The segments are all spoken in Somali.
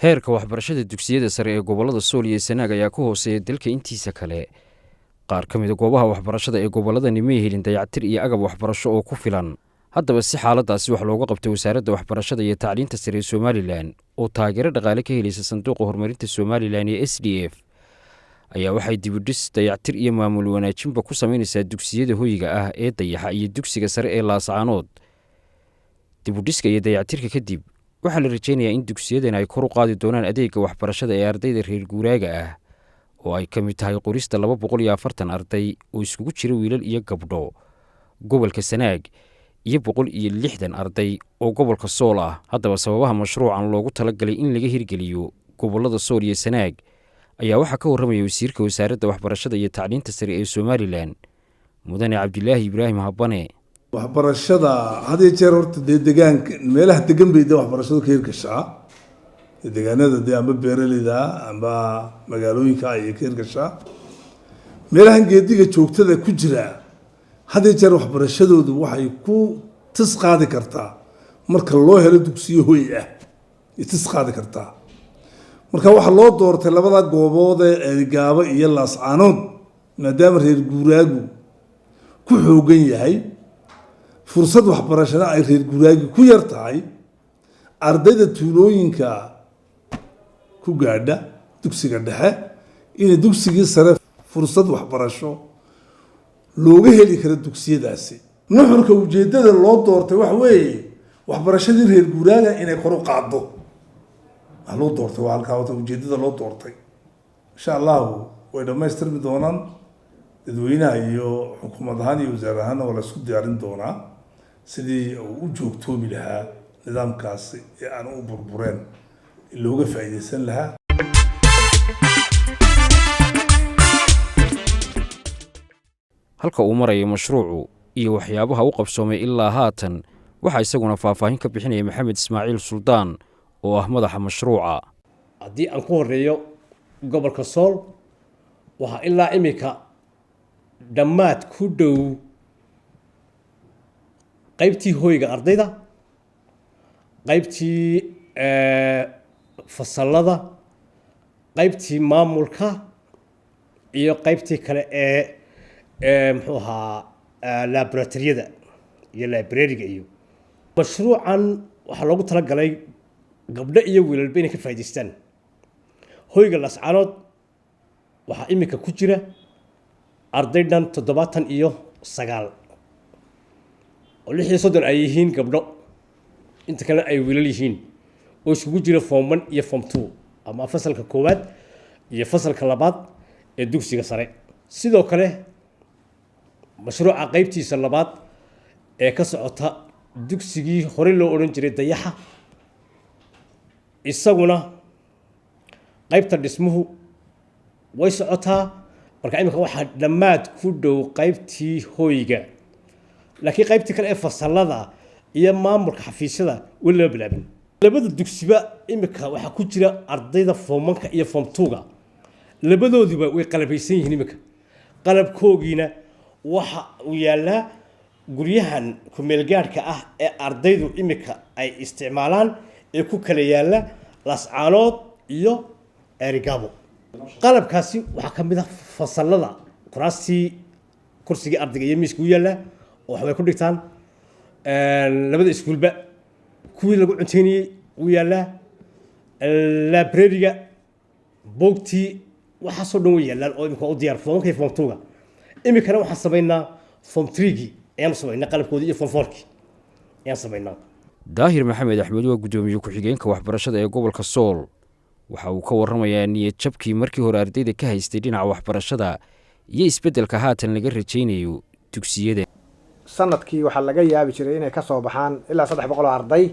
heerka waxbarashada dugsiyada sare ee gobolada Sool iyo Sanaag ayaa ku hooseeya dalka intiisa kale. Qaar ka mid ah goobaha waxbarashada ee goboladani ma helin dayactir iyo agab waxbarasho oo ku filan. Haddaba si xaaladaasi wax looga qabto wasaaradda waxbarashada iyo tacliinta sare ee Somaliland oo taageero dhaqaale ka helaysa sanduuqa horumarinta Somaliland ee SDF ayaa waxay dib u dhis dayactir iyo maamul wanaajinba ku sameynaysaa dugsiyada hoyiga ah ee Dayaxa iyo dugsiga sare ee Laascaanood. Dib u dhiska iyo dayactirka kadib waxaa la rajeynayaa in dugsiyadan ay kor u qaadi doonaan adeegga waxbarashada ee ardayda reer guuraaga ah oo ay ka mid tahay qorista 240 arday oo isugu jira wiilal iyo gabdho gobolka Sanaag iyo 160 arday oo gobolka Sool ah. Haddaba sababaha mashruucan loogu talagalay in laga hirgeliyo gobolada Sool iyo Sanaag ayaa waxaa ka warramaya wasiirka wasaaradda waxbarashada iyo tacliinta sare ee Somaliland Mudane Cabdilaahi Ibraahim Habane. waxbarashada had iyo jeer horta deegaanka meelaha degan bay waxbarashadu ka hirgashaa deegaanada amba beeraleyda amba magaalooyinka ay ka hirgashaa meelahan geediga joogtada ku jira had iyo jeer waxbarashadoodu waxay ku tis qaadi kartaa marka loo helo dugsiyo hoy ah tis qaadi kartaa marka waxa loo doortay labada goobood ee Gaabo iyo Laascaanood maadaama reer guuraagu ku xoogan yahay fursad waxbarashada ay reer guuraagi ku yar tahay ardayda tuulooyinka ku gaadha dugsiga dhexe in dugsiga sare fursad waxbarasho looga heli karo dugsiyadaasi. nuxurka ujeedada loo doortay wax weeye waxbarashadii reer guuraaga inay kor u qaado loo doortay waa halka ujeedada loo doortay. insha Allah way dhamaystirmi doonaan dadweynaha iyo xukuumad ahaan iyo wasaar ahaan oo la isku diyaarin doonaa sidii uu joogtoomi lahaa nidaamkaasi ee aan u burbureen looga faa'iideysan lahaa. halka uu marayo mashruucu iyo waxyaabaha u qabsoomay ilaa haatan waxa isaguna faahfaahin ka bixinaya Maxamed Ismaaciil Suldaan oo ah madaxa mashruuca. haddii aan ku horeeyo gobolka Sool waxa ilaa imika dhammaad ku dhow qaybtii hoyga ardayda qaybtii fasalada qaybtii maamulka iyo qaybtii kale ee muxuu ahaa laboratoriyada iyo library-ga iyo mashruucan waxa loogu talagalay gabdho iyo wiilalba inay ka faa'iideystaan. hoyga Laascaanood waxa imika ku jira arday dhan 79 oo 36 ay yihiin gabdho inta kale ay wiilal yihiin oo isugu jira form 1 iyo form 2 ama fasalka koowaad iyo fasalka labaad ee dugsiga sare. sidoo kale mashruuca qaybtiisa labaad ee ka socota dugsigii hore loo oran jiray Dayaxa isaguna qaybta dhismuhu way socotaa marka imika waxa dhammaad ku dhow qaybtii hoyga laakiin qaybtii kale ee fasalada iyo maamulka xafiisyada wala bilaabin. labada dugsiba imika waxa ku jira ardayda form 1 iyo form 2 labadooduba way qalabeysan yihiin. imika qalabkoogiina waxa uu yaalaa guryahan ku meel gaarka ah ee ardaydu imika ay isticmaalaan ee ku kala yaala Laascaanood iyo Gaabo. qalabkaasi waxa ka mid ah fasalada kursiga ardayga iyo miiska u yaala oo waxay ku dhigtaan labada iskuulba kuwii lagu cunteynayay u yaala library-ga boogtii waxa soo dhan u yaalaan oo imika u diyaar form 1 iyo form 2 imikana waxa sameynaa form 3 ayaan sameynaa qalabkoodii iyo form 4 ayaan sameynaa. Daahir Maxamed Axmed waa gudoomiye ku-xigeenka waxbarashada ee gobolka Sool waxa uu ka warramayaa niyad jabkii markii hore ardayda ka haystay dhinaca waxbarashada iyo isbeddelka haatan laga rajeynayo dugsiyada. sanadkii waxa laga yaabi jiray inay ka soo baxaan ilaa 300 arday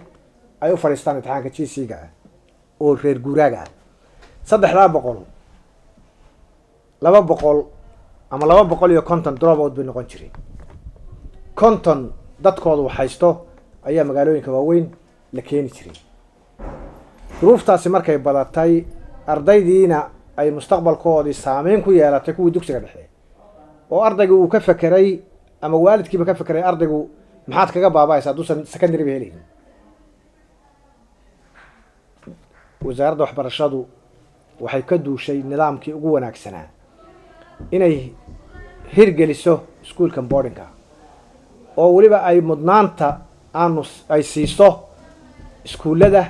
ay u fariistaan imtixaanka GC-ga oo reer guuraaga 300 200 ama 250 drop out bay noqon jiray. konton dadkoodu waxaysto ayaa magaalooyinka waaweyn la keeni jiray. duruuftaasi markay badatay ardaydiina ay mustaqbalkoodii saameyn ku yeelatay kuwii dugsiga dhexe oo ardaygu uu ka fakiray ama waalidkiiba ka fakiray ardaygu maxaad kaga baabaaysaa duusan secondary ba helaynin wasaaradda waxbarashadu waxay ka duushay nidaamkii ugu wanaagsanaa inay hirgeliso iskuulkan boardingka oo weliba ay mudnaanta ay siiso iskuullada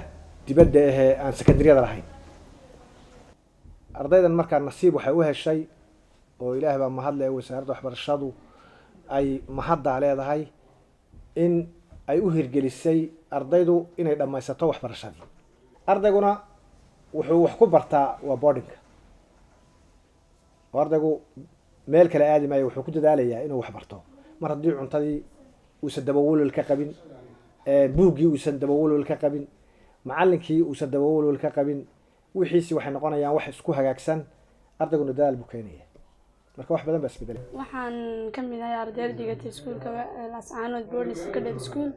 dibadda ahee aan sekondariyada lahayn. ardaydan markaa nasiib waxay u heshay oo ilaahay baa mahad leh, wasaaradda waxbarashadu ay mahaddaa leedahay in ay u hirgelisay ardaydu inay dhammaysato waxbarashadii. ardayguna wuxuu wax ku bartaa waa boardingka oo ardaygu meel kale aadi maayo, wuxuu ku dadaalayaa inuu wax barto mar haddii cuntadii uusan dabawolol ka qabin, buuggii uusan dabawolol ka qabin, macallinkii uusan dabawolol ka qabin, wixiisi waxay noqonayaan wax isku hagaagsan. ardayguna dadaal buu keenaya, marka wax badan baa isbedelay. waxaan ka mid ahay ardayda dhigatay iskuulka Laascaanood Boarding Secondary School.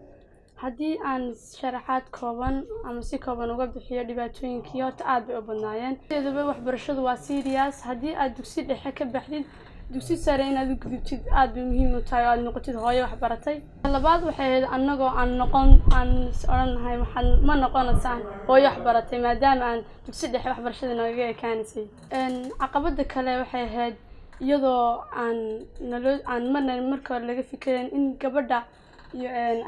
haddii aan sharaxaad kooban ama si kooban uga bixiyo dhibaatooyinkii horta aad bay u badnaayeen. sideedaba waxbarashadu waa serious. haddii aad dugsi dhexe ka baxdid dugsi sare inaad u gudubtid aad bay muhiim u tahay oo aad noqotid hooyo wax baratay. labaad waxay ahayd annagoo aan odhanahay ma noqonaysaan hooyo wax baratay maadaama aan dugsi dhexe waxbarashada nooga ekaanisay. caqabada kale waxay ahayd iyadoo aan marka hore laga fikirayn in gabadha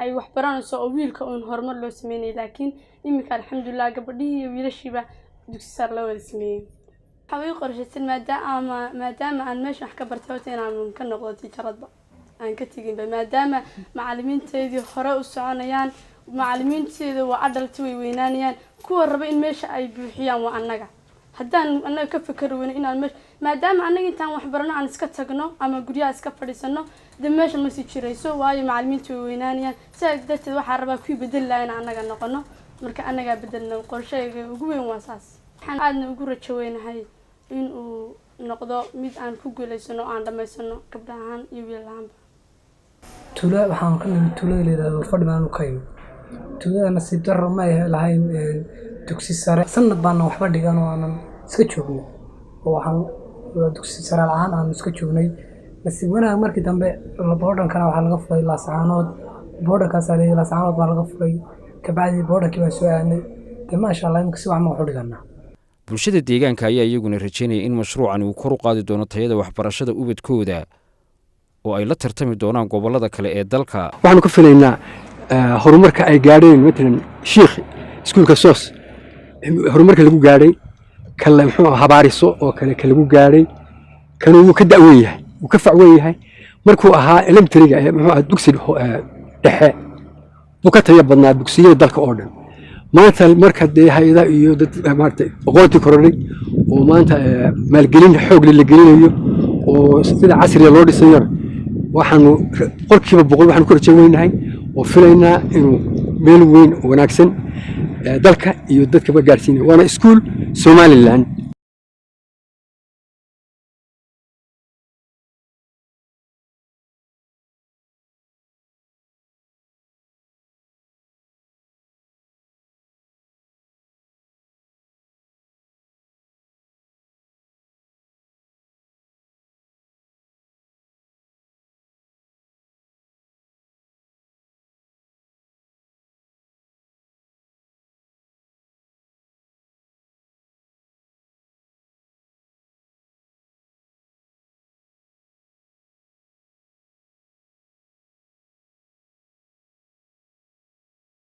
ay wax baranayso oo wiilka uun horumar loo sameynay, laakiin iminka alxamdulilah gabadhihii iyo wiilashiiba dugsi sare la wada sameeyey. waxaa way qorshaysan maadaama aan meesha wax ka bartay horta inaan ka noqdo tijaradba aan ka teginba, maadaama macallimiinteedii hore u soconayaan, macallimiinteeda waa adalti way weynaanayaan, kuwa raba in meesha ay buuxiyaan waa annaga. haddaan annaga ka fikari weyno inaan meesha maadaama annaga intaan wax barano aan iska tagno ama guryaha iska fadhiisano dee meesha ma sii jirayso, waayo macallimiintu way weynaanayaan. sidaas darteed waxaa rabaa kuwii bedeli lahaa in annaga noqono, marka annagaa bedelna. qorshayga ugu weyn waa saas. waxaan aadna ugu rajo weynahay in uu noqdo mid aan ku guulaysano aan dhammaysano gabdha ahaan iyo wiil ahaanba. waxaan ka nimid tuulada layidhahdo fadhi baan u ka imid. tuulada nasiib darro ma ay lahayn dugsi sare. sanad baana waxba dhigan oo aanan iska joognay oo waxaan dugsi sare la-aan aan iska joognay. nasiib wanaag markii dambe boodhankana waxaa laga furay Laascaanood. boodhankaasaa leeyahay Laascaanood baa laga furay, kabacdii boodhankii baan soo aadnay. dee maasha allah imika si wax ma waxu dhiganaa. bulshada deegaanka ayaa iyaguna rajaynaya in mashruucan uu kor u qaadi doono tayada waxbarashada ubadkooda oo ay la tartami doonaan gobollada kale ee dalka. waxaanu ka filaynaa horumarka ay gaadheen matalan Sheekh iskuulka Soos horumarka lagu gaadhay kale muxuu habaariso oo kale lagu gaadhay kan uu ka da'weyn yahay uu ka facweyn yahay markuu ahaa elementary-ga muxuu dugsi dhexe uu ka tayo badnaa dugsiyada dalka oo dhan. maanta marka dee hay'adaha iyo dad maartay aqoonti korodhay oo maanta maalgelin xoog la gelinayo oo sida casriga loo dhisayo waxaanu qolkiiba boqol waxaanu ku rajaynahay oo filaynaa inuu meel weyn wanaagsan dalka iyo dadka ba gaarsiinayo. waana iskuul Somaliland